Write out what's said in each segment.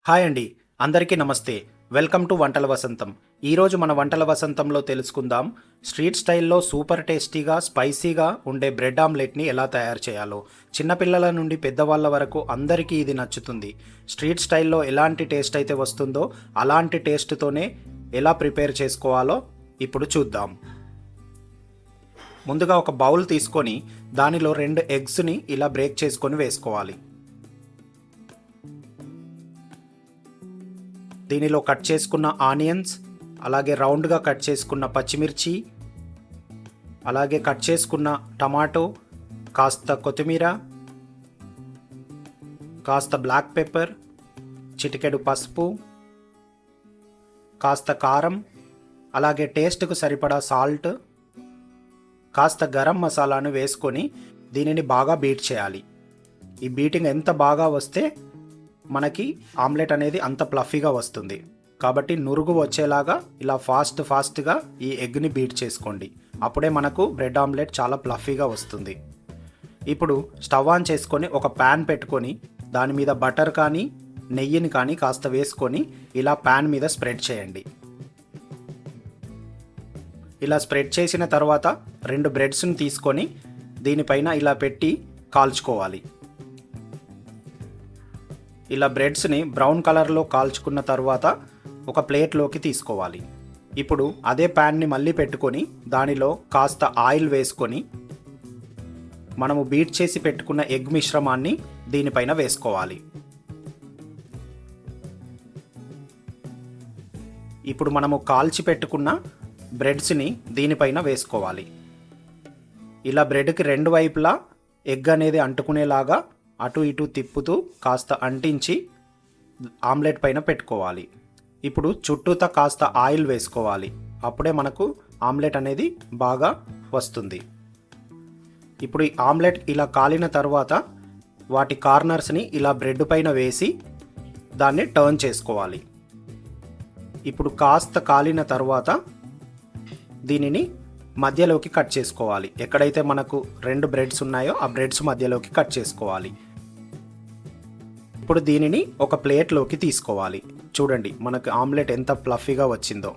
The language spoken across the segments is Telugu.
హాయ్ అండి, అందరికీ నమస్తే. వెల్కమ్ టు వంటల వసంతం. ఈరోజు మన వంటల వసంతంలో తెలుసుకుందాం స్ట్రీట్ స్టైల్లో సూపర్ టేస్టీగా స్పైసీగా ఉండే బ్రెడ్ ఆమ్లెట్ని ఎలా తయారు చేయాలో. చిన్నపిల్లల నుండి పెద్దవాళ్ళ వరకు అందరికీ ఇది నచ్చుతుంది. స్ట్రీట్ స్టైల్లో ఎలాంటి టేస్ట్ అయితే వస్తుందో అలాంటి టేస్ట్తోనే ఎలా ప్రిపేర్ చేసుకోవాలో ఇప్పుడు చూద్దాం. ముందుగా ఒక బౌల్ తీసుకొని దానిలో 2 ఎగ్స్ని ఇలా బ్రేక్ చేసుకొని వేసుకోవాలి. దీనిలో కట్ చేసుకున్న ఆనియన్స్, అలాగే రౌండ్గా కట్ చేసుకున్న పచ్చిమిర్చి, అలాగే కట్ చేసుకున్న టమాటో, కాస్త కొత్తిమీర, కాస్త బ్లాక్ పెప్పర్, చిటికెడు పసుపు, కాస్త కారం, అలాగే టేస్ట్కు సరిపడా సాల్ట్, కాస్త గరం మసాలాను వేసుకొని దీనిని బాగా బీట్ చేయాలి. ఈ బీటింగ్ ఎంత బాగా వస్తే మనకి ఆమ్లెట్ అనేది అంత ప్లఫీగా వస్తుంది. కాబట్టి నురుగు వచ్చేలాగా ఇలా ఫాస్ట్గా ఈ ఎగ్ని బీట్ చేసుకోండి. అప్పుడే మనకు బ్రెడ్ ఆమ్లెట్ చాలా ప్లఫీగా వస్తుంది. ఇప్పుడు స్టవ్ ఆన్ చేసుకొని ఒక ప్యాన్ పెట్టుకొని దాని మీద బటర్ కానీ నెయ్యిని కానీ కాస్త వేసుకొని ఇలా ప్యాన్ మీద స్ప్రెడ్ చేయండి. ఇలా స్ప్రెడ్ చేసిన తర్వాత 2 బ్రెడ్స్ని తీసుకొని దీనిపైన ఇలా పెట్టి కాల్చుకోవాలి. ఇలా బ్రెడ్స్ని బ్రౌన్ కలర్లో కాల్చుకున్న తర్వాత ఒక ప్లేట్లోకి తీసుకోవాలి. ఇప్పుడు అదే ప్యాన్ని మళ్ళీ పెట్టుకొని దానిలో కాస్త ఆయిల్ వేసుకొని మనము బీట్ చేసి పెట్టుకున్న ఎగ్ మిశ్రమాన్ని దీనిపైన వేసుకోవాలి. ఇప్పుడు మనము కాల్చి పెట్టుకున్న బ్రెడ్స్ని దీనిపైన వేసుకోవాలి. ఇలా బ్రెడ్కి 2 వైపులా ఎగ్ అనేది అంటుకునేలాగా అటు ఇటు తిప్పుతూ కాస్త అంటించి ఆమ్లెట్ పైన పెట్టుకోవాలి. ఇప్పుడు చుట్టూతా కాస్త ఆయిల్ వేసుకోవాలి. అప్పుడే మనకు ఆమ్లెట్ అనేది బాగా వస్తుంది. ఇప్పుడు ఈ ఆమ్లెట్ ఇలా కాలిన తర్వాత వాటి కార్నర్స్ని ఇలా బ్రెడ్ పైన వేసి దాన్ని టర్న్ చేసుకోవాలి. ఇప్పుడు కాస్త కాలిన తర్వాత దీనిని మధ్యలోకి కట్ చేసుకోవాలి. ఎక్కడైతే మనకు 2 బ్రెడ్స్ ఉన్నాయో ఆ బ్రెడ్స్ మధ్యలోకి కట్ చేసుకోవాలి. ఇప్పుడు దీనిని ఒక ప్లేట్లోకి తీసుకోవాలి. చూడండి మనకు ఆమ్లెట్ ఎంత ఫ్లఫీగా వచ్చిందో.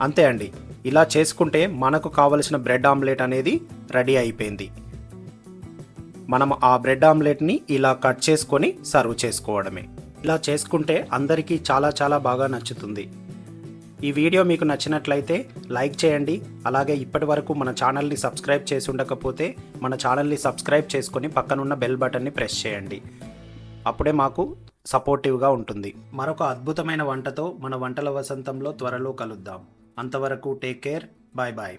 అంతే అండి, ఇలా చేసుకుంటే మనకు కావలసిన బ్రెడ్ ఆమ్లెట్ అనేది రెడీ అయిపోయింది. మనం ఆ బ్రెడ్ ఆమ్లెట్ని ఇలా కట్ చేసుకొని సర్వ్ చేసుకోవడమే. ఇలా చేసుకుంటే అందరికీ చాలా బాగా నచ్చుతుంది. ఈ వీడియో మీకు నచ్చినట్లయితే లైక్ చేయండి. అలాగే ఇప్పటి వరకు మన ఛానల్ని సబ్స్క్రైబ్ చేసి ఉండకపోతే మన ఛానల్ని సబ్స్క్రైబ్ చేసుకొని పక్కనున్న బెల్ బటన్ని ప్రెస్ చేయండి. అప్పుడే మాకు సపోర్టివ్గా ఉంటుంది. మరొక అద్భుతమైన వంటతో మన వంటల వసంతంలో త్వరలో కలుద్దాం. అంతవరకు టేక్ కేర్. Bye bye.